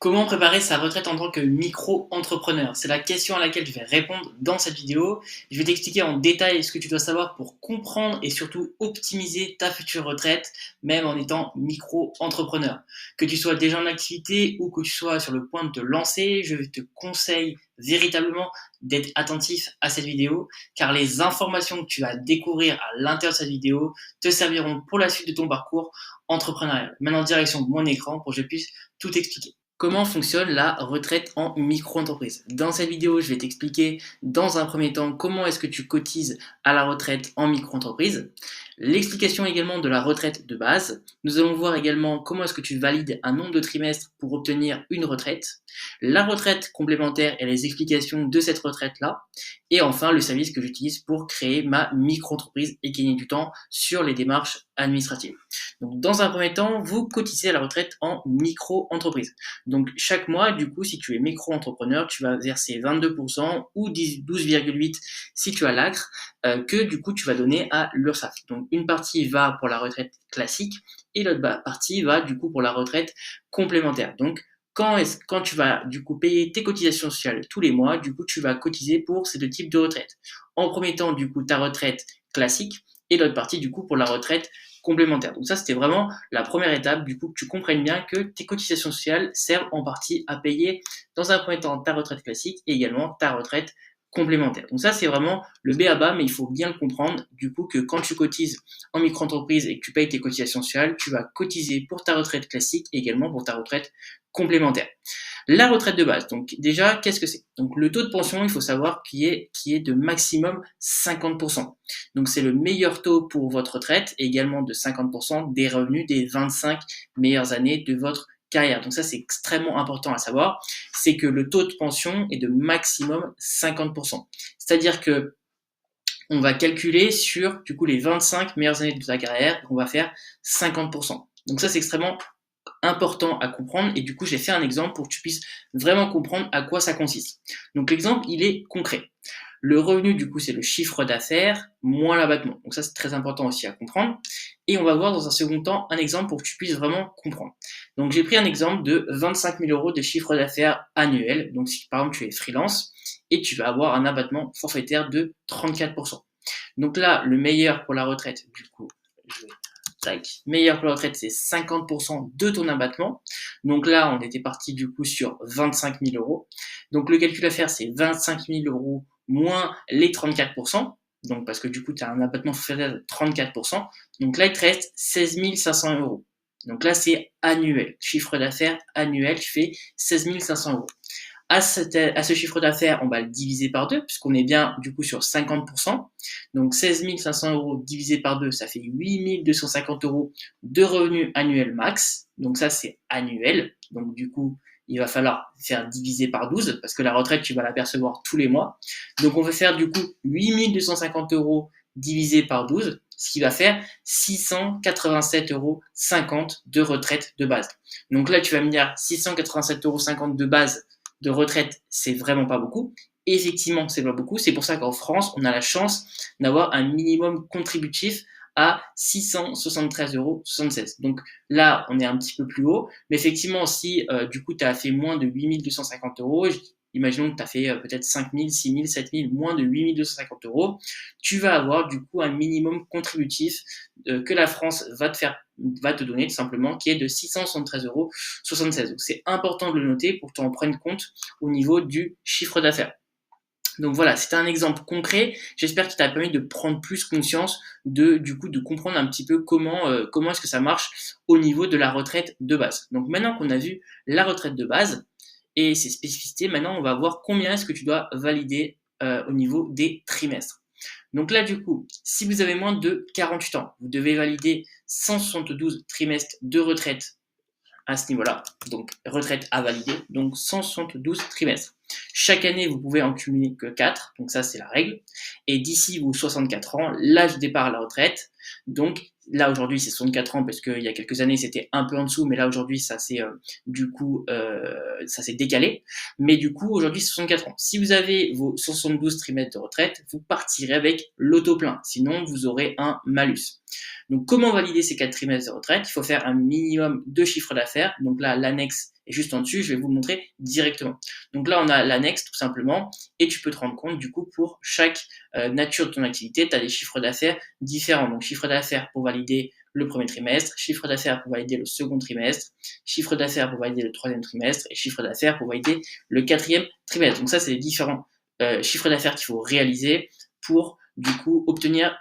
Comment préparer sa retraite en tant que micro-entrepreneur? C'est la question à laquelle je vais répondre dans cette vidéo. Je vais t'expliquer en détail ce que tu dois savoir pour comprendre et surtout optimiser ta future retraite, même en étant micro-entrepreneur. Que tu sois déjà en activité ou que tu sois sur le point de te lancer, je te conseille véritablement d'être attentif à cette vidéo, car les informations que tu vas découvrir à l'intérieur de cette vidéo te serviront pour la suite de ton parcours entrepreneurial. Maintenant, direction de mon écran pour que je puisse tout expliquer. Comment fonctionne la retraite en micro-entreprise? Dans cette vidéo, je vais t'expliquer dans un premier temps comment est-ce que tu cotises à la retraite en micro-entreprise, l'explication également de la retraite de base. Nous allons voir également comment est-ce que tu valides un nombre de trimestres pour obtenir une retraite, la retraite complémentaire et les explications de cette retraite-là, et enfin le service que j'utilise pour créer ma micro-entreprise et gagner du temps sur les démarches administratives. Donc, dans un premier temps, vous cotisez à la retraite en micro-entreprise. Donc, chaque mois, du coup, si tu es micro-entrepreneur, tu vas verser 22% ou 12,8% si tu as l'ACRE, que du coup, tu vas donner à l'URSSAF. Donc, une partie va pour la retraite classique et l'autre partie va du coup pour la retraite complémentaire. Donc, quand tu vas du coup payer tes cotisations sociales tous les mois, du coup, tu vas cotiser pour ces deux types de retraite. En premier temps, du coup, ta retraite classique et l'autre partie, du coup, pour la retraite complémentaire. Donc ça, c'était vraiment la première étape, du coup, que tu comprennes bien que tes cotisations sociales servent en partie à payer, dans un premier temps, ta retraite classique et également ta retraite complémentaire. Donc ça, c'est vraiment le b.a-ba, mais il faut bien le comprendre, du coup, que quand tu cotises en micro-entreprise et que tu payes tes cotisations sociales, tu vas cotiser pour ta retraite classique et également pour ta retraite complémentaire. La retraite de base, donc déjà, qu'est-ce que c'est? Donc le taux de pension, il faut savoir qui est de maximum 50%. Donc c'est le meilleur taux pour votre retraite et également de 50% des revenus des 25 meilleures années de votre carrière. Donc ça, c'est extrêmement important à savoir, c'est que le taux de pension est de maximum 50%. C'est-à-dire que on va calculer sur du coup les 25 meilleures années de ta carrière, on va faire 50%. Donc ça, c'est extrêmement important à comprendre et du coup j'ai fait un exemple pour que tu puisses vraiment comprendre à quoi ça consiste. Donc l'exemple il est concret. Le revenu du coup c'est le chiffre d'affaires moins l'abattement. Donc ça c'est très important aussi à comprendre. Et on va voir dans un second temps un exemple pour que tu puisses vraiment comprendre. Donc j'ai pris un exemple de 25 000 euros de chiffre d'affaires annuel. Donc si par exemple tu es freelance et tu vas avoir un abattement forfaitaire de 34%. Donc là le meilleur pour la retraite du coup je vais meilleur pour la retraite, c'est 50% de ton abattement. Donc là, on était parti du coup sur 25 000 euros. Donc le calcul à faire, c'est 25 000 euros moins les 34%. Donc parce que du coup, tu as un abattement forfaitaire de 34%. Donc là, il te reste 16 500 euros. Donc là, c'est annuel. Chiffre d'affaires annuel, tu fais 16 500 euros. À ce chiffre d'affaires, on va le diviser par 2, puisqu'on est bien du coup sur 50%. Donc 16 500 euros divisé par 2, ça fait 8 250 euros de revenus annuels max. Donc ça, c'est annuel. Donc du coup, il va falloir faire diviser par 12, parce que la retraite, tu vas la percevoir tous les mois. Donc on va faire du coup 8 250 euros divisé par 12, ce qui va faire 687,50 euros de retraite de base. Donc là, tu vas me dire 687,50 euros de base de retraite, c'est vraiment pas beaucoup. Effectivement, c'est pas beaucoup. C'est pour ça qu'en France, on a la chance d'avoir un minimum contributif à 673,76 euros. Donc là, on est un petit peu plus haut. Mais effectivement, si du coup, tu as fait moins de 8 250 euros, imaginons que tu as fait peut-être 5 000, 6 000, 7 000, moins de 8 250 euros, tu vas avoir du coup un minimum contributif que la France va te donner tout simplement, qui est de 673,76 euros. Donc c'est important de le noter pour que tu en prennes compte au niveau du chiffre d'affaires. Donc voilà, c'était un exemple concret. J'espère qu'il t'a permis de prendre plus conscience de comprendre un petit peu comment est-ce que ça marche au niveau de la retraite de base. Donc maintenant qu'on a vu la retraite de base et ses spécificités, maintenant on va voir combien est-ce que tu dois valider au niveau des trimestres. Donc là, du coup, si vous avez moins de 48 ans, vous devez valider 172 trimestres de retraite à ce niveau-là. Donc, retraite à valider. Donc, 172 trimestres. Chaque année, vous pouvez en cumuler que 4. Donc, ça, c'est la règle. Et d'ici vos 64 ans, l'âge de départ à la retraite. Donc, là, aujourd'hui, c'est 64 ans parce qu'il y a quelques années, c'était un peu en dessous. Mais là, aujourd'hui, ça s'est ça s'est décalé. Mais du coup, aujourd'hui, c'est 64 ans. Si vous avez vos 72 trimestres de retraite, vous partirez avec l'auto-plein. Sinon, vous aurez un malus. Donc, comment valider ces 4 trimestres de retraite? Il faut faire un minimum de chiffre d'affaires. Donc là, l'annexe Et juste en dessus, je vais vous le montrer directement. Donc là, on a l'annexe tout simplement, et tu peux te rendre compte du coup pour chaque nature de ton activité, tu as des chiffres d'affaires différents. Donc chiffre d'affaires pour valider le premier trimestre, chiffre d'affaires pour valider le second trimestre, chiffre d'affaires pour valider le troisième trimestre et chiffre d'affaires pour valider le quatrième trimestre. Donc ça, c'est les différents chiffres d'affaires qu'il faut réaliser pour du coup obtenir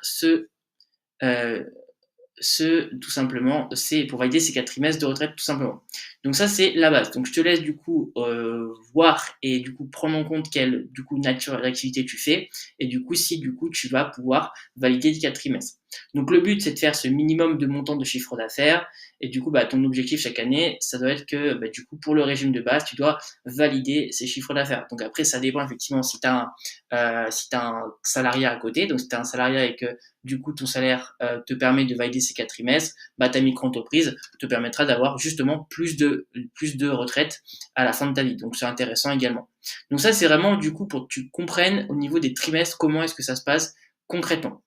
tout simplement, c'est pour valider ces 4 trimestres de retraite tout simplement. Donc ça c'est la base. Donc je te laisse du coup voir et du coup prendre en compte quelle du coup nature d'activité tu fais et du coup si du coup tu vas pouvoir valider les 4 trimestres. Donc le but c'est de faire ce minimum de montant de chiffre d'affaires et du coup ton objectif chaque année ça doit être que du coup pour le régime de base tu dois valider ces chiffres d'affaires. Donc après ça dépend effectivement si tu as un salariat à côté, donc si tu as un salariat et que du coup ton salaire te permet de valider ces 4 trimestres, ta micro-entreprise te permettra d'avoir justement plus de retraite à la fin de ta vie. Donc c'est intéressant également. Donc ça c'est vraiment du coup pour que tu comprennes au niveau des trimestres comment est-ce que ça se passe concrètement.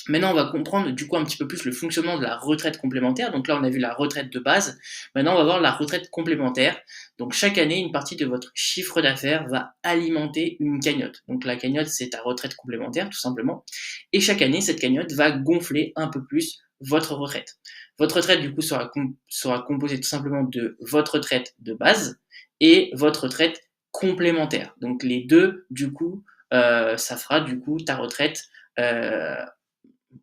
Maintenant, on va comprendre du coup un petit peu plus le fonctionnement de la retraite complémentaire. Donc là, on a vu la retraite de base. Maintenant, on va voir la retraite complémentaire. Donc chaque année, une partie de votre chiffre d'affaires va alimenter une cagnotte. Donc la cagnotte, c'est ta retraite complémentaire, tout simplement. Et chaque année, cette cagnotte va gonfler un peu plus votre retraite. Votre retraite, du coup, sera composée tout simplement de votre retraite de base et votre retraite complémentaire. Donc les deux, du coup, ça fera du coup ta retraite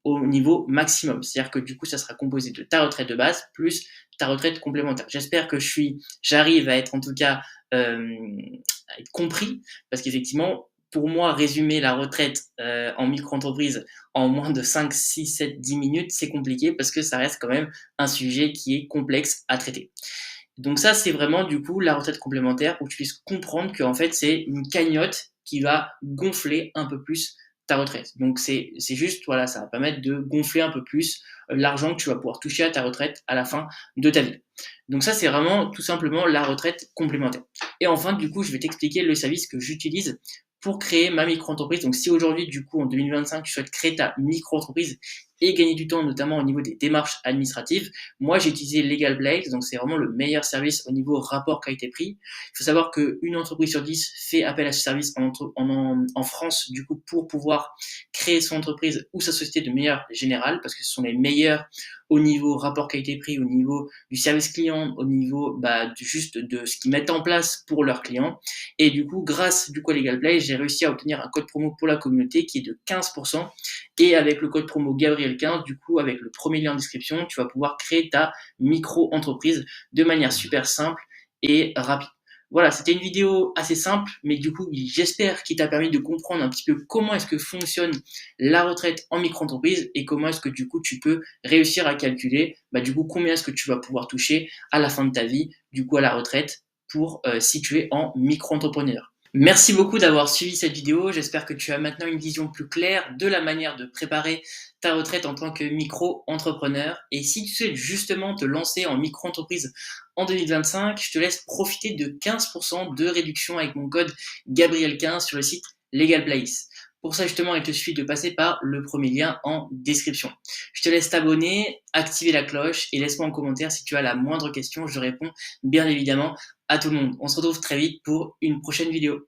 au niveau maximum. C'est-à-dire que du coup, ça sera composé de ta retraite de base plus ta retraite complémentaire. J'espère que j'arrive à être en tout cas à être compris, parce qu'effectivement, pour moi, résumer la retraite en micro-entreprise en moins de 5, 6, 7, 10 minutes, c'est compliqué parce que ça reste quand même un sujet qui est complexe à traiter. Donc ça, c'est vraiment du coup la retraite complémentaire où tu puisses comprendre qu'en fait, c'est une cagnotte qui va gonfler un peu plus ta retraite. Donc c'est juste, voilà, ça va permettre de gonfler un peu plus l'argent que tu vas pouvoir toucher à ta retraite à la fin de ta vie. Donc ça, c'est vraiment tout simplement la retraite complémentaire. Et enfin, du coup, je vais t'expliquer le service que j'utilise pour créer ma micro-entreprise. Donc si aujourd'hui, du coup, en 2025, tu souhaites créer ta micro-entreprise et gagner du temps, notamment au niveau des démarches administratives, moi, j'ai utilisé Legal Blaze, donc c'est vraiment le meilleur service au niveau rapport qualité-prix. Il faut savoir qu'une entreprise sur 10 fait appel à ce service en France, du coup, pour pouvoir créer son entreprise ou sa société de manière générale, parce que ce sont les meilleurs au niveau rapport qualité-prix, au niveau du service client, au niveau juste de ce qu'ils mettent en place pour leurs clients. Et du coup, grâce du coup à Legal Play, j'ai réussi à obtenir un code promo pour la communauté qui est de 15%. Et avec le code promo Gabriel15, du coup, avec le premier lien en description, tu vas pouvoir créer ta micro-entreprise de manière super simple et rapide. Voilà, c'était une vidéo assez simple, mais du coup, j'espère qu'il t'a permis de comprendre un petit peu comment est-ce que fonctionne la retraite en micro-entreprise et comment est-ce que du coup, tu peux réussir à calculer du coup, combien est-ce que tu vas pouvoir toucher à la fin de ta vie, du coup, à la retraite pour si tu es en micro-entrepreneur. Merci beaucoup d'avoir suivi cette vidéo. J'espère que tu as maintenant une vision plus claire de la manière de préparer ta retraite en tant que micro-entrepreneur. Et si tu souhaites justement te lancer en micro-entreprise en 2025, je te laisse profiter de 15% de réduction avec mon code Gabriel15 sur le site Legal Place. Pour ça, justement, il te suffit de passer par le premier lien en description. Je te laisse t'abonner, activer la cloche et laisse-moi en commentaire si tu as la moindre question. Je réponds bien évidemment à tout le monde. On se retrouve très vite pour une prochaine vidéo.